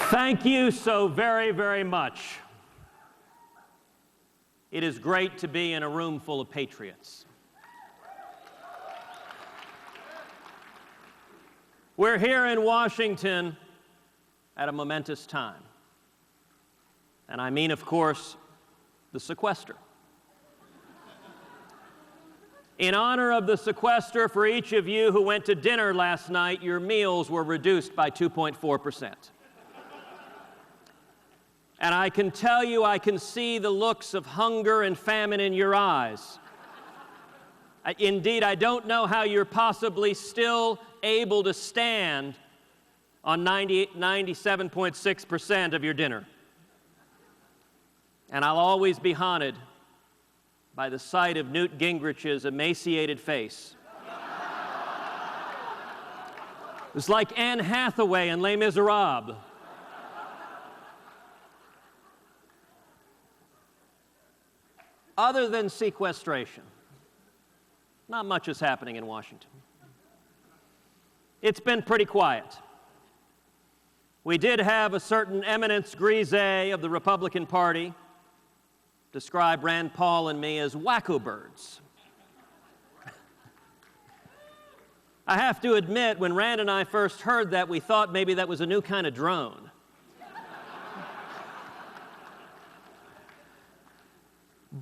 Thank you so very, very much. It is great to be in a room full of patriots. We're here in Washington at a momentous time. And I mean, of course, the sequester. In honor of the sequester, for each of you who went to dinner last night, your meals were reduced by 2.4%. And I can tell you, I can see the looks of hunger and famine in your eyes. Indeed, I don't know how you're possibly still able to stand on 97.6% of your dinner. And I'll always be haunted by the sight of Newt Gingrich's emaciated face. It was like Anne Hathaway in Les Miserables. Other than sequestration, not much is happening in Washington. It's been pretty quiet. We did have a certain eminence grisée of the Republican Party describe Rand Paul and me as wacko birds. I have to admit, when Rand and I first heard that, we thought maybe that was a new kind of drone.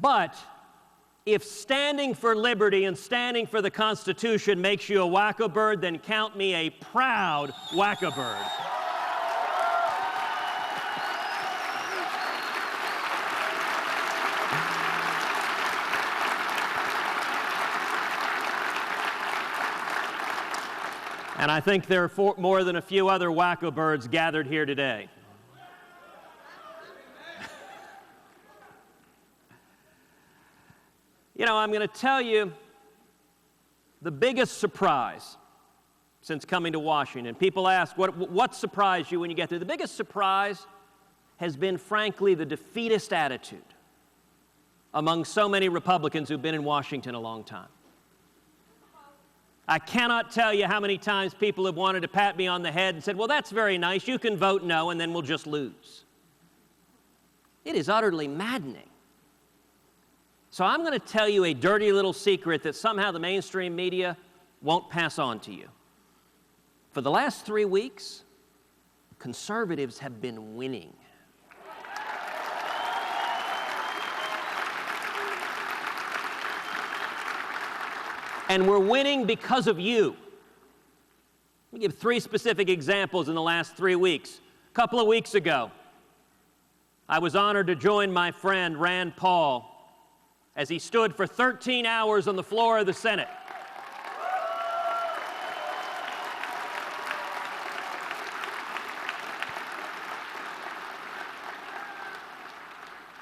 But if standing for liberty and standing for the Constitution makes you a wacko bird, then count me a proud wacko bird. And I think there are more than a few other wacko birds gathered here today. You know, I'm going to tell you the biggest surprise since coming to Washington. People ask, what surprised you when you get there? The biggest surprise has been, frankly, the defeatist attitude among so many Republicans who've been in Washington a long time. I cannot tell you how many times people have wanted to pat me on the head and said, well, that's very nice, you can vote no, and then we'll just lose. It is utterly maddening. So I'm going to tell you a dirty little secret that somehow the mainstream media won't pass on to you. For the last 3 weeks, conservatives have been winning. And we're winning because of you. Let me give 3 specific examples in the last 3 weeks. A couple of weeks ago, I was honored to join my friend Rand Paul as he stood for 13 hours on the floor of the Senate.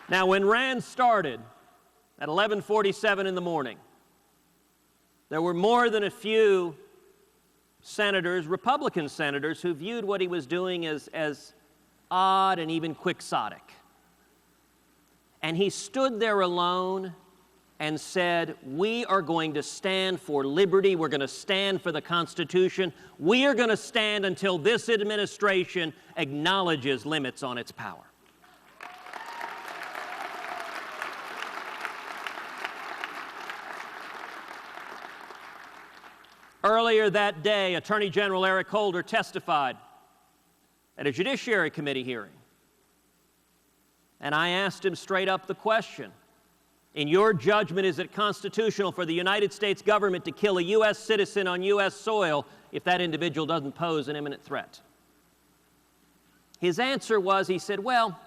Now, when Rand started at 11:47 in the morning, there were more than a few senators, Republican senators, who viewed what he was doing as odd and even quixotic. And he stood there alone and said, we are going to stand for liberty, we're going to stand for the Constitution, we are going to stand until this administration acknowledges limits on its power. Earlier that day, Attorney General Eric Holder testified at a Judiciary Committee hearing. And I asked him straight up the question, in your judgment, is it constitutional for the United States government to kill a U.S. citizen on U.S. soil if that individual doesn't pose an imminent threat? His answer was, he said, well,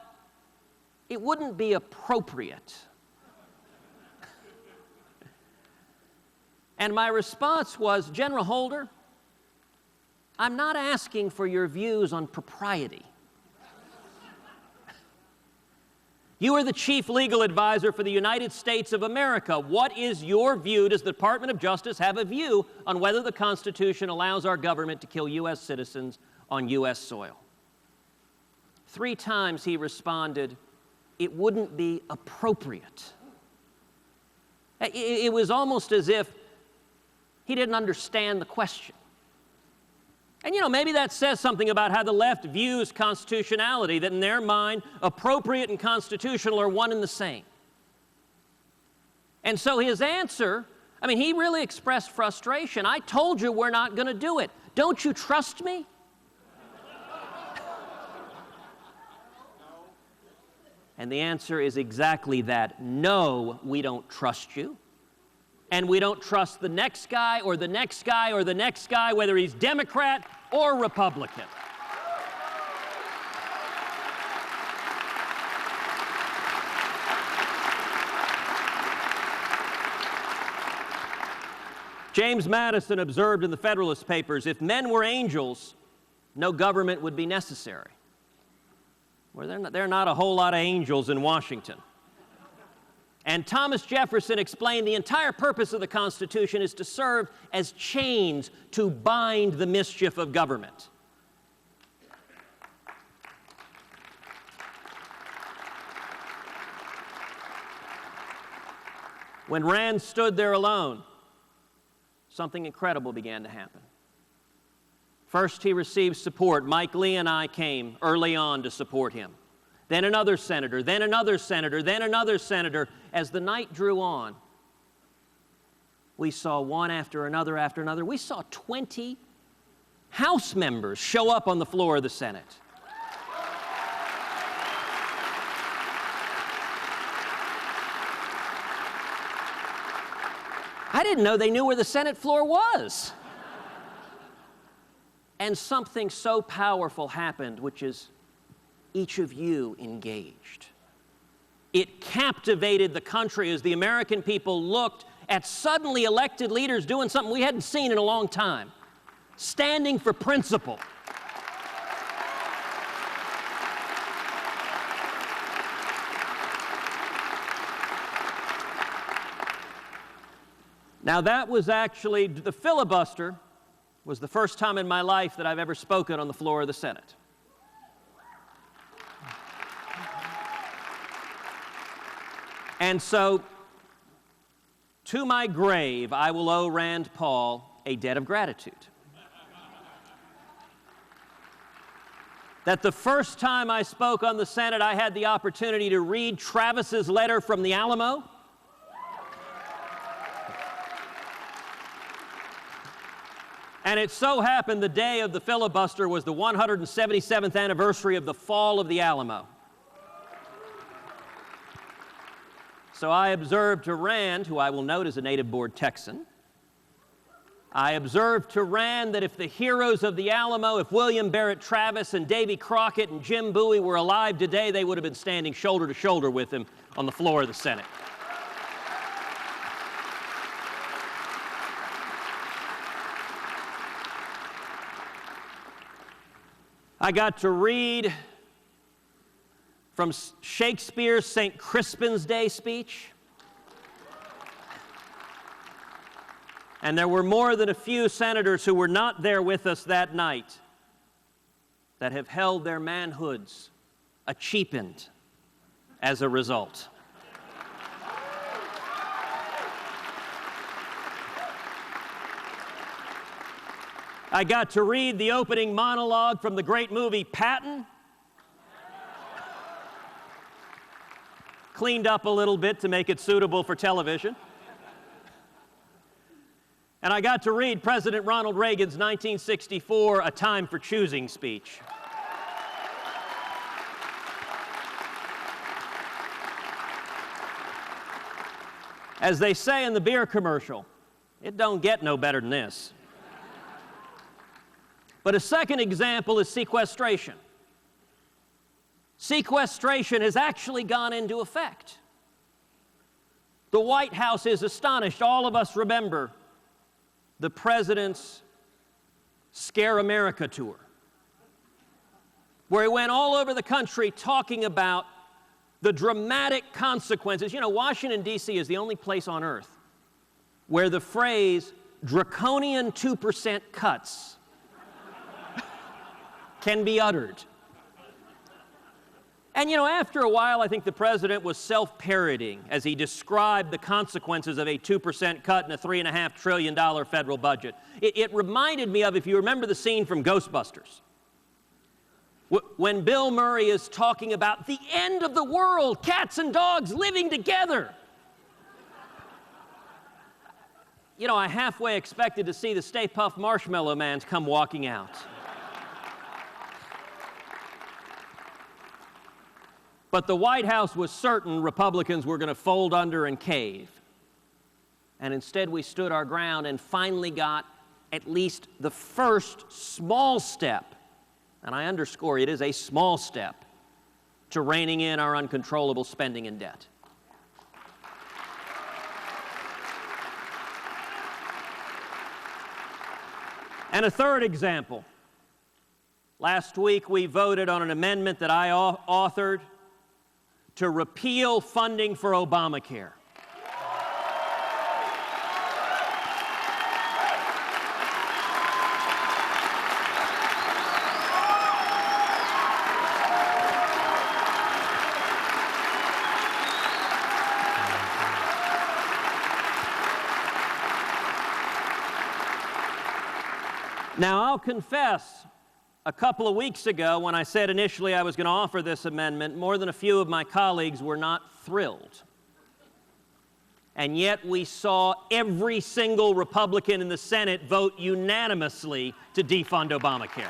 it wouldn't be appropriate. And my response was, General Holder, I'm not asking for your views on propriety. You are the chief legal advisor for the United States of America. What is your view? Does the Department of Justice have a view on whether the Constitution allows our government to kill U.S. citizens on U.S. soil? 3 times he responded, it wouldn't be appropriate. It was almost as if he didn't understand the question. And maybe that says something about how the left views constitutionality, that in their mind, appropriate and constitutional are one and the same. And so his answer, he really expressed frustration. I told you we're not going to do it. Don't you trust me? And the answer is exactly that. No, we don't trust you. And we don't trust the next guy or the next guy or the next guy, whether he's Democrat or Republican. James Madison observed in the Federalist Papers, if men were angels, no government would be necessary. Well, there are not a whole lot of angels in Washington. And Thomas Jefferson explained the entire purpose of the Constitution is to serve as chains to bind the mischief of government. When Rand stood there alone, something incredible began to happen. First, he received support. Mike Lee and I came early on to support him. Then another senator, then another senator, then another senator. As the night drew on, we saw one after another after another. We saw 20 House members show up on the floor of the Senate. I didn't know they knew where the Senate floor was. And something so powerful happened, which is each of you engaged. It captivated the country as the American people looked at suddenly elected leaders doing something we hadn't seen in a long time, standing for principle. Now that was actually, the filibuster was the first time in my life that I've ever spoken on the floor of the Senate. And so, to my grave, I will owe Rand Paul a debt of gratitude. That the first time I spoke on the Senate, I had the opportunity to read Travis's letter from the Alamo. And it so happened the day of the filibuster was the 177th anniversary of the fall of the Alamo. So I observed to Rand, who I will note is a native-born Texan, I observed to Rand that if the heroes of the Alamo, if William Barrett Travis and Davy Crockett and Jim Bowie were alive today, they would have been standing shoulder to shoulder with him on the floor of the Senate. I got to read from Shakespeare's St. Crispin's Day speech. And there were more than a few senators who were not there with us that night that have held their manhoods cheapened as a result. I got to read the opening monologue from the great movie Patton. Cleaned up a little bit to make it suitable for television. And I got to read President Ronald Reagan's 1964 A Time for Choosing speech. As they say in the beer commercial, it don't get no better than this. But a second example is sequestration. Sequestration has actually gone into effect. The White House is astonished. All of us remember the president's Scare America tour, where he went all over the country talking about the dramatic consequences. You know, Washington, D.C. is the only place on earth where the phrase draconian 2% cuts can be uttered. And after a while, I think the president was self-parodying as he described the consequences of a 2% cut in a $3.5 trillion federal budget. It reminded me of, if you remember the scene from Ghostbusters, when Bill Murray is talking about the end of the world, cats and dogs living together. I halfway expected to see the Stay Puft Marshmallow Mans come walking out. But the White House was certain Republicans were going to fold under and cave. And instead we stood our ground and finally got at least the first small step, and I underscore it is a small step, to reining in our uncontrollable spending and debt. And a third example. Last week we voted on an amendment that I authored to repeal funding for Obamacare. Now, I'll confess, a couple of weeks ago, when I said initially I was going to offer this amendment, more than a few of my colleagues were not thrilled. And yet we saw every single Republican in the Senate vote unanimously to defund Obamacare.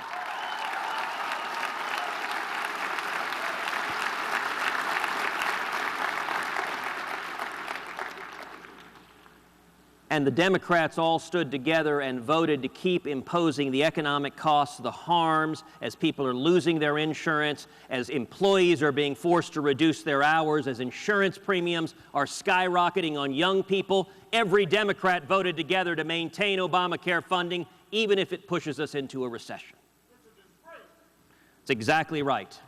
And the Democrats all stood together and voted to keep imposing the economic costs, the harms, as people are losing their insurance, as employees are being forced to reduce their hours, as insurance premiums are skyrocketing on young people. Every Democrat voted together to maintain Obamacare funding, even if it pushes us into a recession. It's exactly right.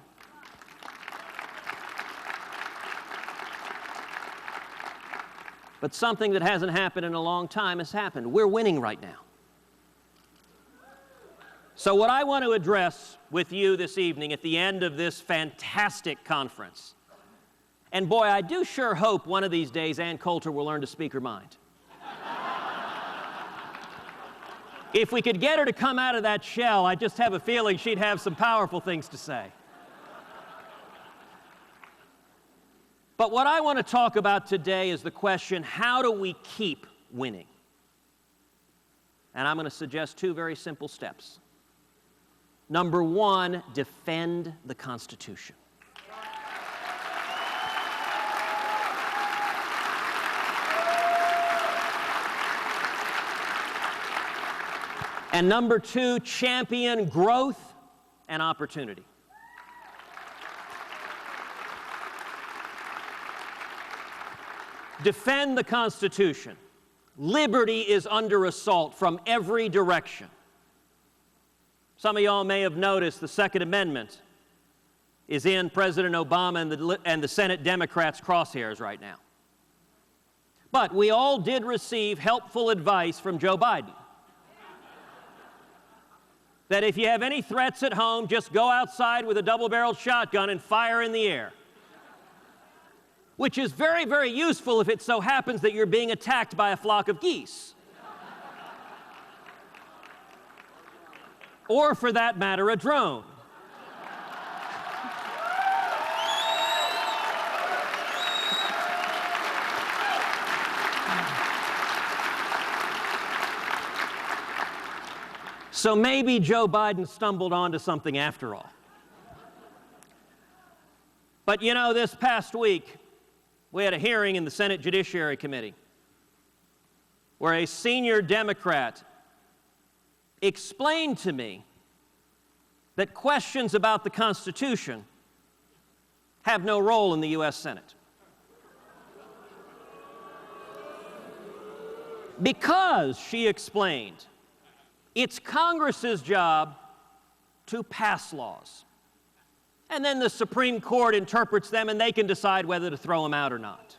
But something that hasn't happened in a long time has happened. We're winning right now. So what I want to address with you this evening at the end of this fantastic conference, and boy, I do sure hope one of these days Ann Coulter will learn to speak her mind. If we could get her to come out of that shell, I just have a feeling she'd have some powerful things to say. But what I want to talk about today is the question, how do we keep winning? And I'm going to suggest two very simple steps. Number one, defend the Constitution. And number two, champion growth and opportunity. Defend the Constitution. Liberty is under assault from every direction. Some of y'all may have noticed the Second Amendment is in President Obama and the Senate Democrats' crosshairs right now. But we all did receive helpful advice from Joe Biden. That if you have any threats at home, just go outside with a double-barreled shotgun and fire in the air. Which is very, very useful if it so happens that you're being attacked by a flock of geese. Or, for that matter, a drone. So maybe Joe Biden stumbled onto something after all. But this past week, we had a hearing in the Senate Judiciary Committee where a senior Democrat explained to me that questions about the Constitution have no role in the U.S. Senate. Because, she explained, it's Congress's job to pass laws. And then the Supreme Court interprets them and they can decide whether to throw them out or not.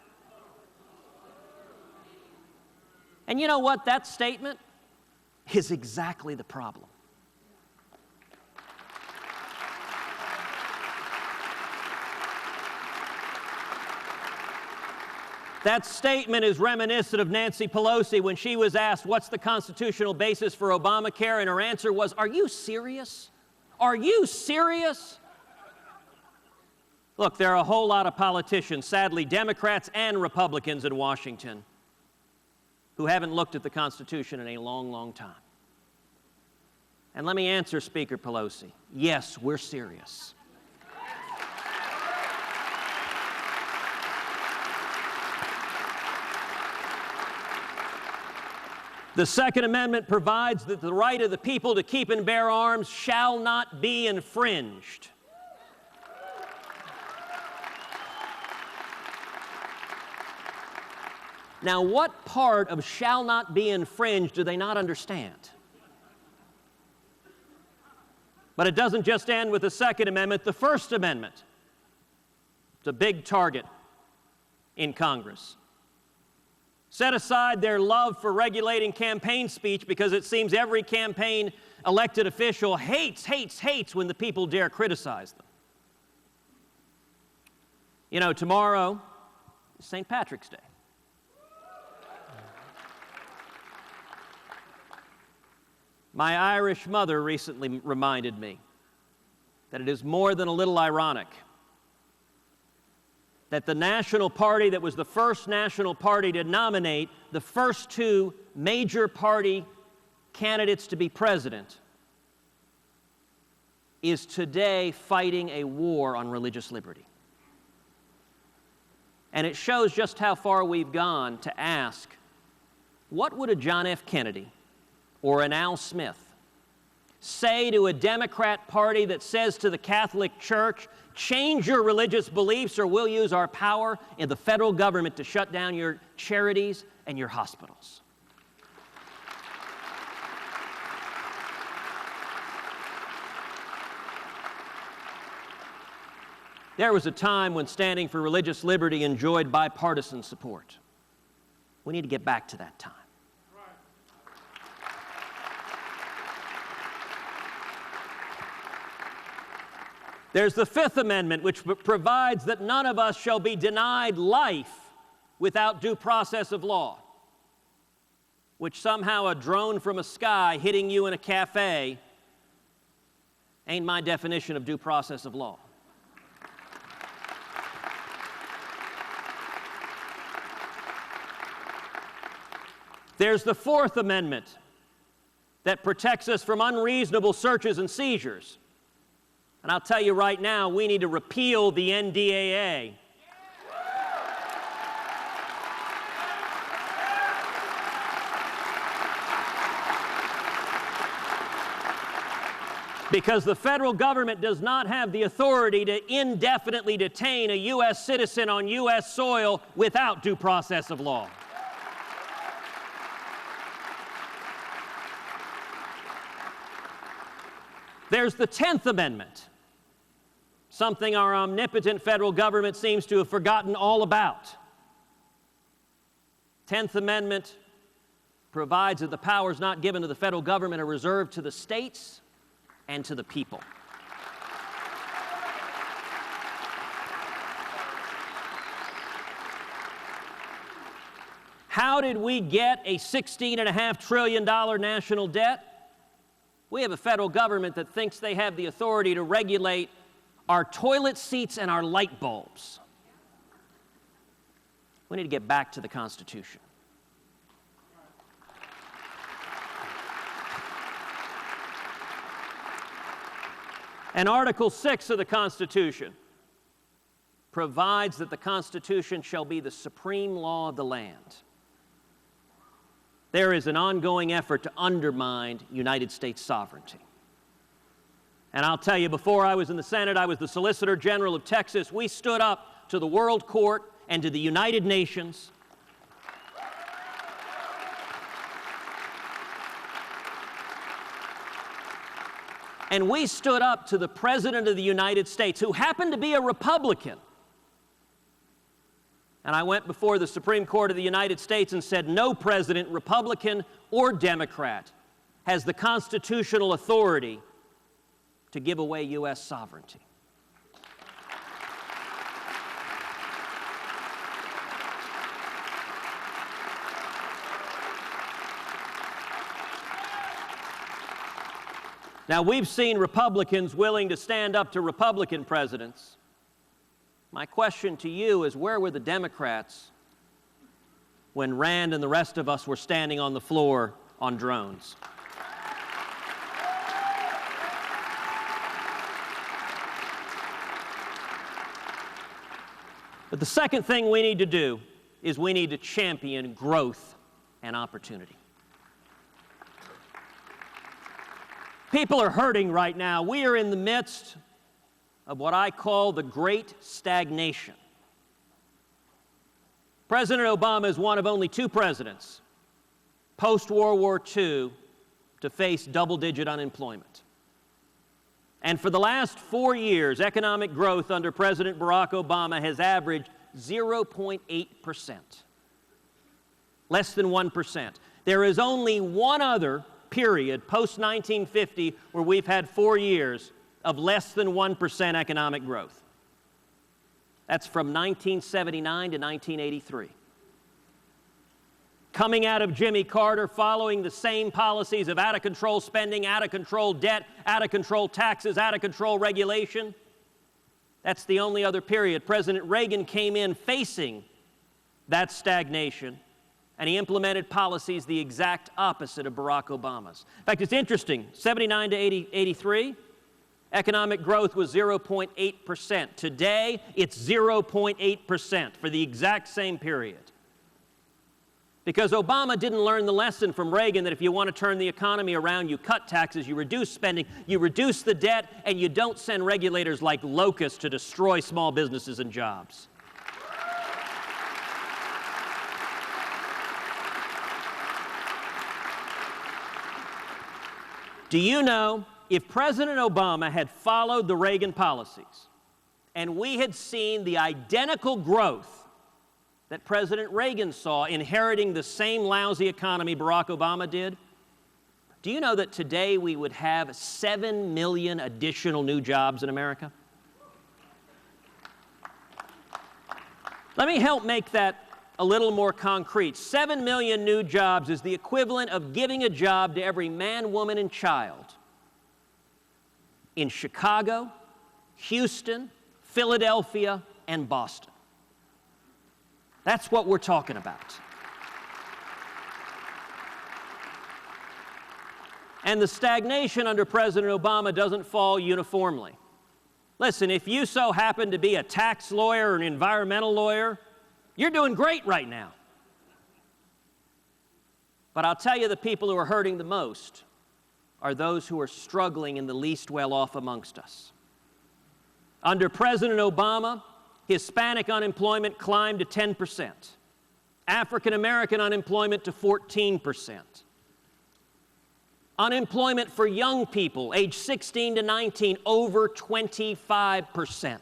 And you know what? That statement is exactly the problem. That statement is reminiscent of Nancy Pelosi when she was asked, what's the constitutional basis for Obamacare? And her answer was, are you serious? Are you serious? Look, there are a whole lot of politicians, sadly Democrats and Republicans in Washington, who haven't looked at the Constitution in a long, long time. And let me answer Speaker Pelosi. Yes, we're serious. The Second Amendment provides that the right of the people to keep and bear arms shall not be infringed. Now, what part of shall not be infringed do they not understand? But it doesn't just end with the Second Amendment. The First Amendment, it's a big target in Congress. Set aside their love for regulating campaign speech because it seems every campaign elected official hates when the people dare criticize them. You know, tomorrow is St. Patrick's Day. My Irish mother recently reminded me that it is more than a little ironic that the national party that was the first national party to nominate the first two major party candidates to be president is today fighting a war on religious liberty. And it shows just how far we've gone to ask, what would a John F. Kennedy or an Al Smith say to a Democrat Party that says to the Catholic Church, change your religious beliefs or we'll use our power in the federal government to shut down your charities and your hospitals? There was a time when standing for religious liberty enjoyed bipartisan support. We need to get back to that time. There's the Fifth Amendment, which provides that none of us shall be denied life without due process of law, which somehow a drone from a sky hitting you in a cafe ain't my definition of due process of law. There's the Fourth Amendment that protects us from unreasonable searches and seizures. And I'll tell you right now, we need to repeal the NDAA. Because the federal government does not have the authority to indefinitely detain a U.S. citizen on U.S. soil without due process of law. There's the 10th Amendment, something our omnipotent federal government seems to have forgotten all about. 10th Amendment provides that the powers not given to the federal government are reserved to the states and to the people. How did we get a $16.5 trillion national debt? We have a federal government that thinks they have the authority to regulate our toilet seats and our light bulbs. We need to get back to the Constitution. And Article 6 of the Constitution provides that the Constitution shall be the supreme law of the land. There is an ongoing effort to undermine United States sovereignty. And I'll tell you, before I was in the Senate, I was the Solicitor General of Texas. We stood up to the World Court and to the United Nations. And we stood up to the President of the United States, who happened to be a Republican. And I went before the Supreme Court of the United States and said, no president, Republican or Democrat, has the constitutional authority to give away U.S. sovereignty. Now, we've seen Republicans willing to stand up to Republican presidents. My question to you is, where were the Democrats when Rand and the rest of us were standing on the floor on drones? But the second thing we need to do is we need to champion growth and opportunity. People are hurting right now. We are in the midst of what I call the Great Stagnation. President Obama is one of only two presidents post-World War II to face double-digit unemployment. And for the last 4 years, economic growth under President Barack Obama has averaged 0.8%, less than 1%. There is only one other period, post-1950, where we've had 4 years of less than 1% economic growth. That's from 1979 to 1983. Coming out of Jimmy Carter, following the same policies of out-of-control spending, out-of-control debt, out-of-control taxes, out-of-control regulation. That's the only other period. President Reagan came in facing that stagnation, and he implemented policies the exact opposite of Barack Obama's. In fact, it's interesting, 79 to 83, economic growth was 0.8%. Today, it's 0.8% for the exact same period. Because Obama didn't learn the lesson from Reagan that if you want to turn the economy around, you cut taxes, you reduce spending, you reduce the debt, and you don't send regulators like locusts to destroy small businesses and jobs. Do you know, if President Obama had followed the Reagan policies and we had seen the identical growth that President Reagan saw, inheriting the same lousy economy Barack Obama did, do you know that today we would have 7 million additional new jobs in America? Let me help make that a little more concrete. 7 million new jobs is the equivalent of giving a job to every man, woman, and child in Chicago, Houston, Philadelphia, and Boston. That's what we're talking about. And the stagnation under President Obama doesn't fall uniformly. Listen, if you so happen to be a tax lawyer or an environmental lawyer, you're doing great right now. But I'll tell you, the people who are hurting the most are those who are struggling and the least well off amongst us. Under President Obama, Hispanic unemployment climbed to 10%. African American unemployment to 14%. Unemployment for young people, age 16 to 19, over 25%.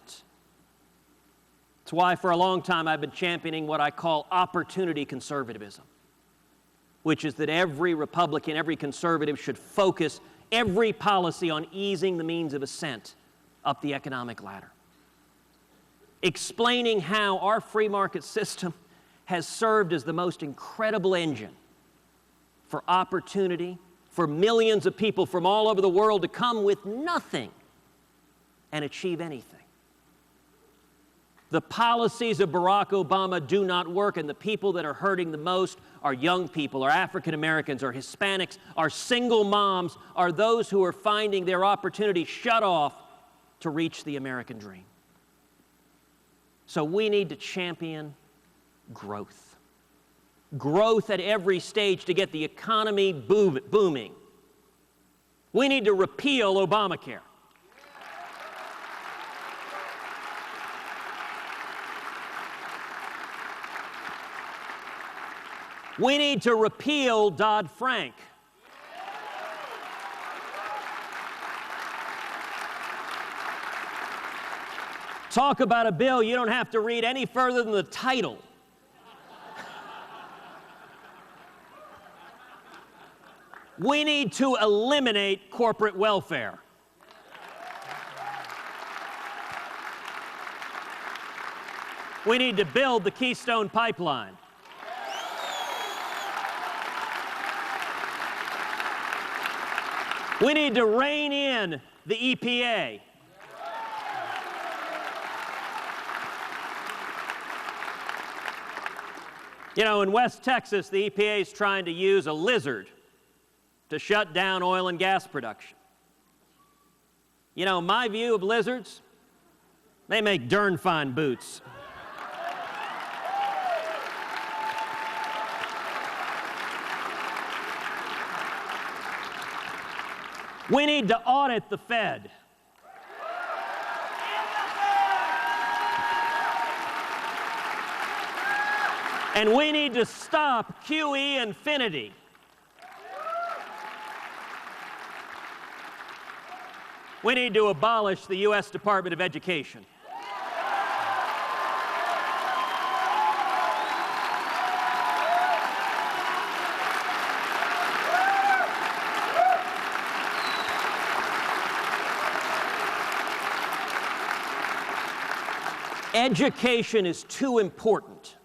That's why for a long time I've been championing what I call opportunity conservatism, which is that every Republican, every conservative should focus every policy on easing the means of ascent up the economic ladder. Explaining how our free market system has served as the most incredible engine for opportunity, for millions of people from all over the world to come with nothing and achieve anything. The policies of Barack Obama do not work, and the people that are hurting the most are young people, are African Americans, are Hispanics, are single moms, are those who are finding their opportunity shut off to reach the American dream. So we need to champion growth. Growth at every stage to get the economy booming. We need to repeal Obamacare. We need to repeal Dodd-Frank. Talk about a bill you don't have to read any further than the title. We need to eliminate corporate welfare. We need to build the Keystone Pipeline. We need to rein in the EPA. You know, in West Texas, the EPA is trying to use a lizard to shut down oil and gas production. You know, my view of lizards, they make darn fine boots. We need to audit the Fed. And we need to stop QE infinity. We need to abolish the U.S. Department of Education. Education is too important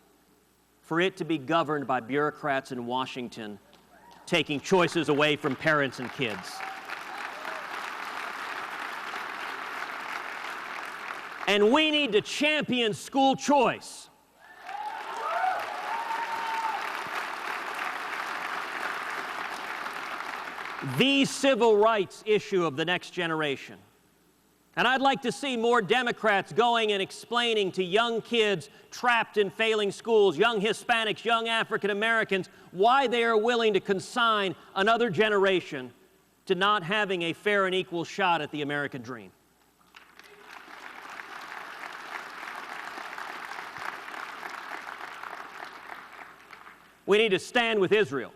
for it to be governed by bureaucrats in Washington taking choices away from parents and kids. And we need to champion school choice. The civil rights issue of the next generation. And I'd like to see more Democrats going and explaining to young kids trapped in failing schools, young Hispanics, young African Americans, why they are willing to consign another generation to not having a fair and equal shot at the American dream. We need to stand with Israel.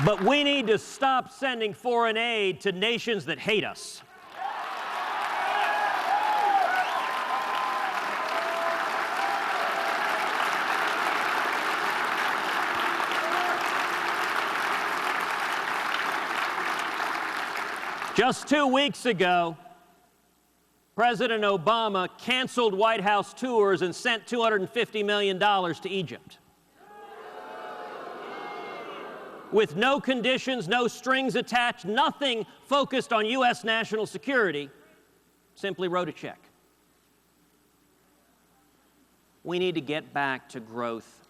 But we need to stop sending foreign aid to nations that hate us. Just 2 weeks ago, President Obama canceled White House tours and sent $250 million to Egypt. With no conditions, no strings attached, nothing focused on U.S. national security, simply wrote a check. We need to get back to growth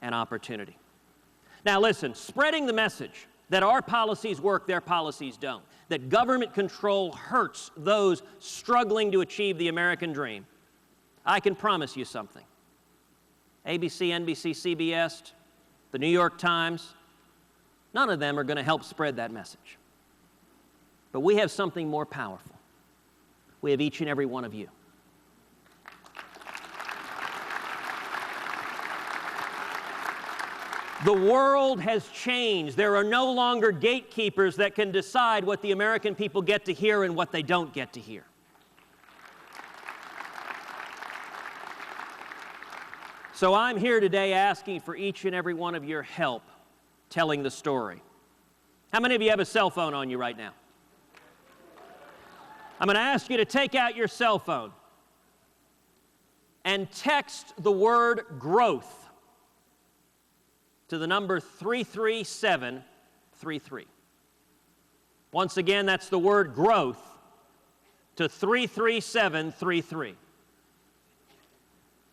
and opportunity. Now listen, spreading the message that our policies work, their policies don't, that government control hurts those struggling to achieve the American dream, I can promise you something. ABC, NBC, CBS, the New York Times, none of them are going to help spread that message. But we have something more powerful. We have each and every one of you. The world has changed. There are no longer gatekeepers that can decide what the American people get to hear and what they don't get to hear. So I'm here today asking for each and every one of your help telling the story. How many of you have a cell phone on you right now? I'm going to ask you to take out your cell phone and text the word growth to the number 33733. Once again, that's the word growth to 33733.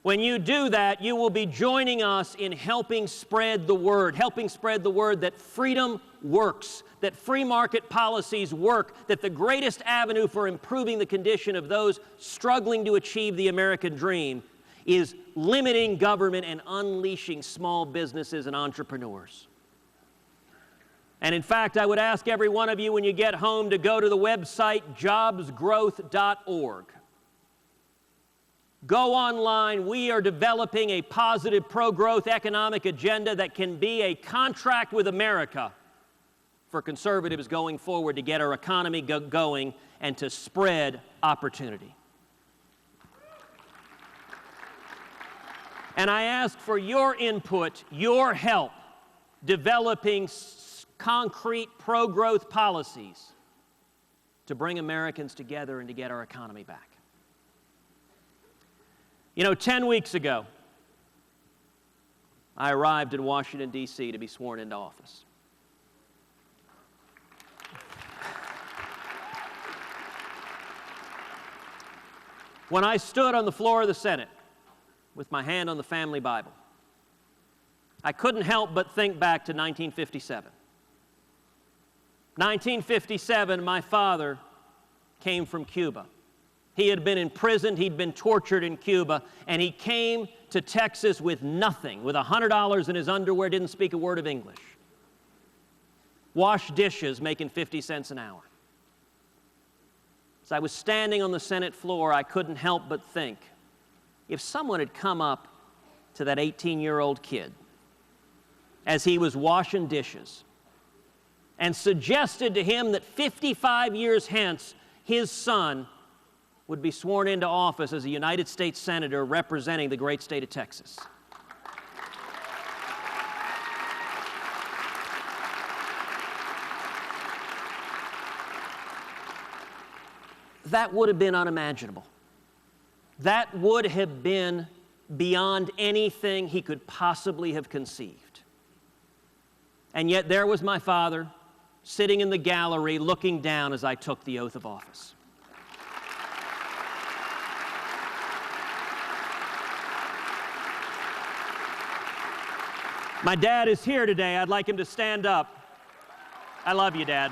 When you do that, you will be joining us in helping spread the word that freedom works, that free market policies work, that the greatest avenue for improving the condition of those struggling to achieve the American dream is limiting government and unleashing small businesses and entrepreneurs. And in fact, I would ask every one of you when you get home to go to the website jobsgrowth.org. Go online. We are developing a positive pro-growth economic agenda that can be a contract with America for conservatives going forward to get our economy going and to spread opportunity. And I ask for your input, your help, developing concrete pro-growth policies to bring Americans together and to get our economy back. 10 weeks ago, I arrived in Washington, D.C. to be sworn into office. When I stood on the floor of the Senate with my hand on the family Bible, I couldn't help but think back to 1957. 1957, my father came from Cuba. He had been imprisoned, he'd been tortured in Cuba, and he came to Texas with nothing, with $100 in his underwear, didn't speak a word of English. Washed dishes, making 50 cents an hour. As I was standing on the Senate floor, I couldn't help but think, if someone had come up to that 18-year-old kid as he was washing dishes and suggested to him that 55 years hence, his son would be sworn into office as a United States Senator representing the great state of Texas. That would have been unimaginable. That would have been beyond anything he could possibly have conceived. And yet there was my father sitting in the gallery looking down as I took the oath of office. My dad is here today. I'd like him to stand up. I love you, Dad.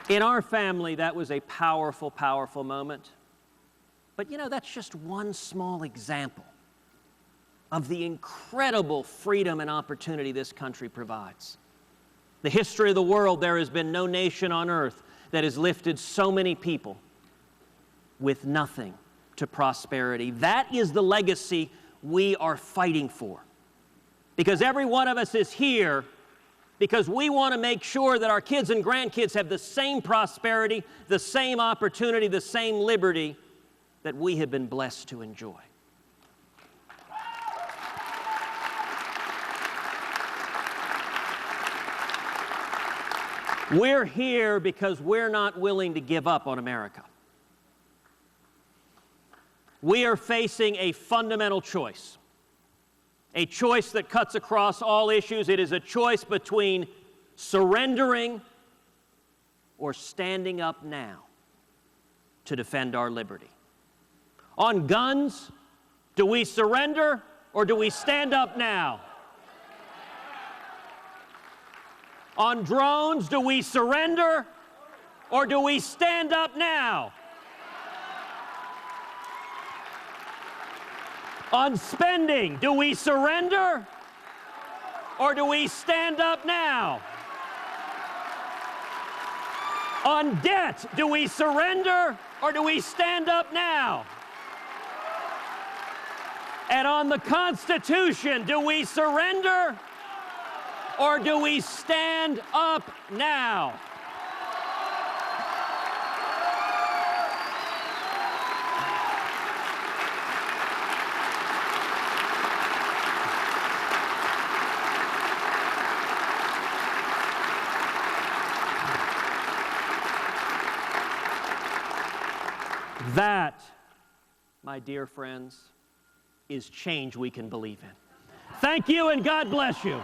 In our family, that was a powerful, powerful moment. But that's just one small example of the incredible freedom and opportunity this country provides. The history of the world, there has been no nation on earth that has lifted so many people with nothing to prosperity. That is the legacy we are fighting for. Because every one of us is here because we want to make sure that our kids and grandkids have the same prosperity, the same opportunity, the same liberty that we have been blessed to enjoy. We're here because we're not willing to give up on America. We are facing a fundamental choice, a choice that cuts across all issues. It is a choice between surrendering or standing up now to defend our liberty. On guns, do we surrender or do we stand up now? On drones, do we surrender or do we stand up now? On spending, do we surrender or do we stand up now? On debt, do we surrender or do we stand up now? And on the Constitution, do we surrender or do we stand up now? That, my dear friends, is change we can believe in. Thank you and God bless you.